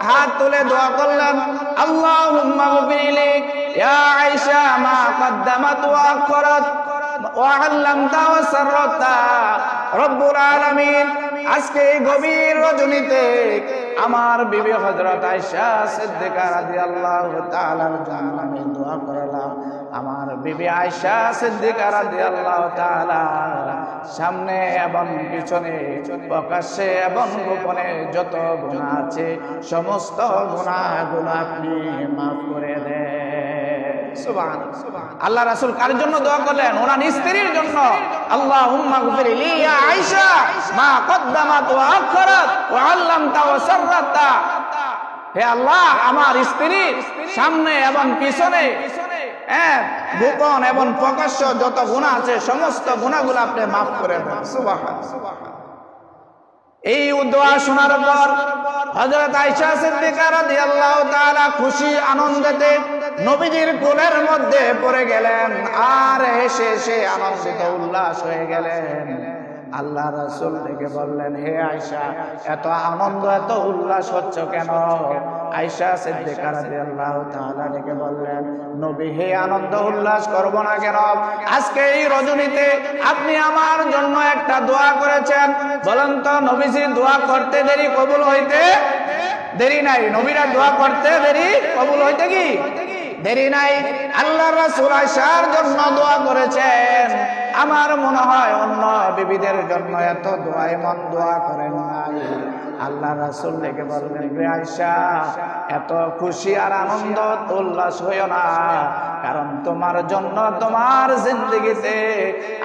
হাত তুলে দোয়া করলেন, আল্লাহুম্মা গফিরলি ইয়া আয়েশা মা কদ্দামাত ওয়া আখরাত ওয়া আল্লামতা ওয়া সাররাতা রব্বুল আলামিন। আজকে এই গভীর রজনীতে আমার বিবি হযরত আয়েশা সিদ্দিকা রাদিয়াল্লাহু তাআলার জন্য আমি দোয়া করলাম। আমার বিবি আয়েশা সিদ্দিকা রাদিয়াল্লাহু তাআলা সামনে এবং পিছনে, প্রকাশ্যে এবং গোপনে যত গুনাহ আছে সমস্ত গুনাহগুলো আপনি মাফ করে দেন। সুবহানাল্লাহ। আল্লাহ রাসূল কার জন্য দোয়া করলেন? ওনার স্ত্রীর জন্য। আল্লাহুম্মা গফিরলি ইয়া আয়েশা মা কদ্দামাত ওয়া আখরাত ওয়া আল্লামতা ওয়া সাররাতা। হে আল্লাহ, আমার স্ত্রীর সামনে এবং পিছনে, গোপন এবং প্রকাশ্য যত গুনাহ আছে সমস্ত গুনাহগুলো আপনি মাফ করে দেন। সুবহানাল্লাহ। এই দোয়া শোনার পর হযরত আয়েশা সিদ্দিকা রাদিয়াল্লাহু তাআলা খুশি আনন্দেতে নবীজির কোলের মধ্যে পড়ে গেলেন আর হেসে হেসে আনন্দিত উল্লাস হয়ে গেলেন। আল্লাহ রাসূল ডেকে বললেন, হে আয়েশা, এত আনন্দ এত উল্লাস হচ্ছে কেন? আয়েশা সিদ্দিকা রাদিয়াল্লাহু তাআলা ডেকে বললেন, নবী, হে আনন্দ উল্লাস করব না কেন? আজকে এই রজনীতে আপনি আমার জন্য একটা দোয়া করেছেন। বলেন তো, নবীজি দোয়া করতে দেরি, কবুল হইতে দেরি নাই? নবীরা দোয়া করতে দেরি, কবুল হইতে কি দেরি নাই? আল্লাহ রাসূল আয়েশার জন্য দোয়া করেছেন। আমার মনে হয় অন্য বিবিদের জন্য এত দোয়া, এমন দোয়া করেন নাই। আল্লাহ রাসূল ডেকে বললেন, হে আয়েশা, এত খুশি আর আনন্দ উল্লাস হইও না, কারণ তোমার জন্য তোমার জিন্দেগিতে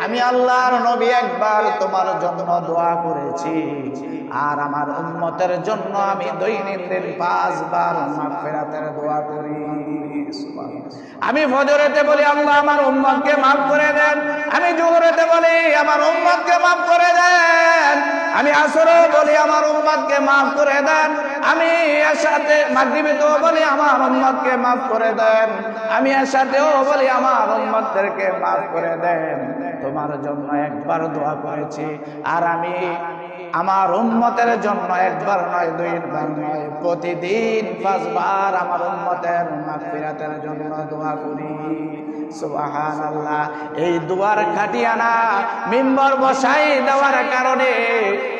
আমি আল্লাহর নবী একবার তোমার জন্য দোয়া করেছি, আর আমার উম্মতের জন্য আমি দৈনন্দিন 5 বার মাগফিরাতের দোয়া করি। আমি ফজরেতে বলি, আল্লাহ আমার উম্মতকে মাফ করে দেন। আমি জোহরেতে বলি, আমার উম্মতকে মাফ করে দেন। আমি আসরে বলি, আমার উম্মতকে মাফ করে দেন। আমি এশাতে মাগরিবেতেও বলি, আমার উম্মতকে মাফ করে দেন। আমি এশাতেও বলি, আমার উম্মতদেরকে মাফ করে দেন। তোমার জন্য একবার দোয়া করেছি, আর আমি আমার উম্মতের জন্য একবার নয়, 2 বার নয়, প্রতিদিন 5 বার আমার উম্মতের মাগফিরাতের জন্য দোয়া করি। সুবহানাল্লাহ। এই দুয়ার খাটিয়ানা মিম্বর বসাই দেওয়ার কারণে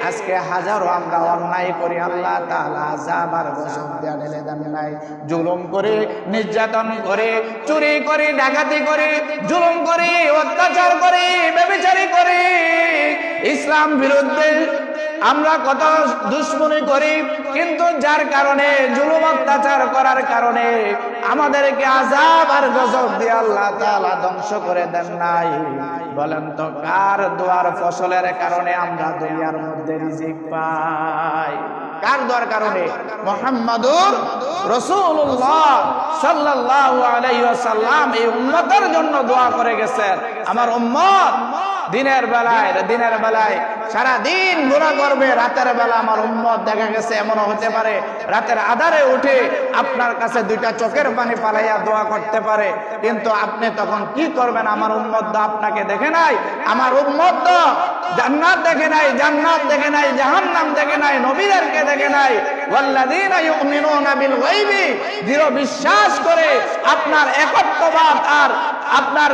আজকে হাজারো আমরা অন্যায় করি, আল্লাহ তাআলা আযাব আর গজব দিয়া ঢেলে দেন নাই। জুলুম করে, নির্যাতন করে, চুরি করে, ডাকাতি করে, জুলুম করে, অত্যাচার করে, ব্যভিচারী করে, ইসলাম বিরুদ্ধে আমরা কত দুশ্মনী করি, কিন্তু যার কারণে জুলুম অত্যাচার করার কারণে আমাদেরকে আযাব আর গজব দিয়ে আল্লাহ তাআলা ধ্বংস করে দেন নাই। বলেন তো, কার দোয়ার ফসলের কারণে আমরা দুনিয়ার মধ্যে রিজিক পাই? কার দোয়ার কারণে? মুহাম্মাদুর রাসূলুল্লাহ সাল্লাল্লাহু আলাইহি ওয়াসাল্লাম এই উম্মতের জন্য দোয়া করে গেছেন। আমার উম্মত দিনের বেলায় সারা দিন গুনাহ করবে, রাতের বেলা আমার উম্মত দেখা গেছে এমনও হতে পারে রাতের আধারে উঠে আপনার কাছে 2টা চোখের পানি ফালাইয়া দোয়া করতে পারে, কিন্তু আপনি তখন কি করবেন? আমার উম্মত তো আপনাকে দেখে নাই, আমার উম্মত তো জান্নাত দেখে নাই, জাহান্নাম দেখে নাই, নবীদেরকে দেখে নাই। ওয়াল্লাযীনা ইউমিনুনা বিল গায়বি, দৃঢ় বিশ্বাস করে আপনার একত্ববাদ আর আপনার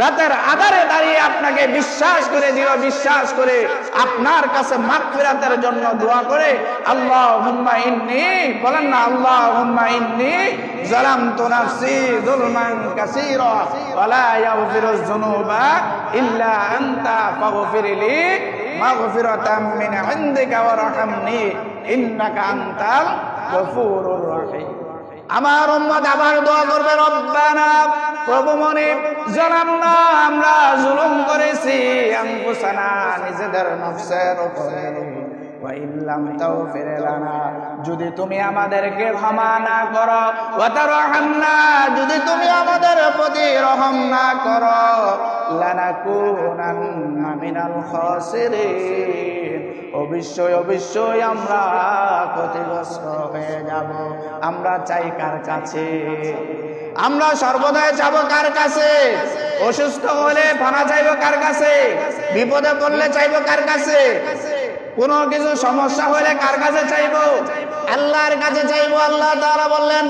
রাতের আধারে দাঁড়িয়ে আপনাকে বিশ্বাস করে, দৃঢ় বিশ্বাস করে আপনার কাছে মাগফিরাতের জন্য দোয়া করে, আল্লাহুম্মা ইন্নী, বলেন না, আল্লাহুম্মা ইন্নী যালামতু নাফসি যুলমান কাসীরা ওয়া লা ইয়াগফিরুয যুনুবা ইল্লা আনতা ফাগফিরলি মাগফিরাতাম মিন ইনদিকা ওয়ারহামনি ইন্নাকা আনতাল গফুরুর রহিম। আমার উম্মত আবার দোয়া করবে, রব্বানা, প্রভু মনে জালামনা, আমরা জুলুম করেছি, আনফুসানা, নিজেদের নফসের উপরে, ওয়া ইল্লাম তাগফির লানা, যদি তুমি আমাদেরকে ক্ষমা না করো, ওয়া তারহামনা, যদি তুমি আমাদের প্রতি রহম না করো, লানাকুনান্না মিনাল খাসিরিন, অবশ্যই আমরা ক্ষতিগ্রস্ত হয়ে যাব। আমরা চাই কার কাছে? আমরা সর্বদাই চাইব কার কাছে? অসুস্থ হলে পানা চাইব কার কাছে? বিপদে পড়লে চাইব কার কাছে? কোনো কিছু সমস্যা হলে কার কাছে চাইব? আল্লাহর কাছে চাইবো। আল্লাহ তাআলা বললেন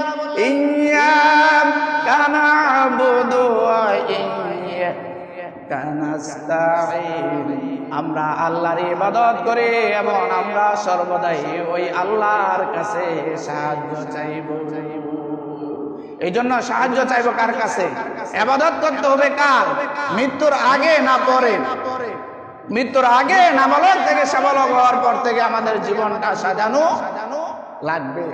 ইয়্যাকা না'বুদু ওয়া ইয়্যাকা নাস্তাঈন, আমরা আল্লাহর ইবাদত করি এবং আমরা সর্বদাই ওই আল্লাহর কাছে সাহায্য চাইবো। এই জন্য সাহায্য চাইবো কার কাছে? ইবাদত করতে হবে কার? মৃত্যুর আগে না পরে? মৃত্যুর আগে নাবালক থেকে সাবালক হওয়ার পর থেকে আমাদের জীবনটা সাজানো লাগবে।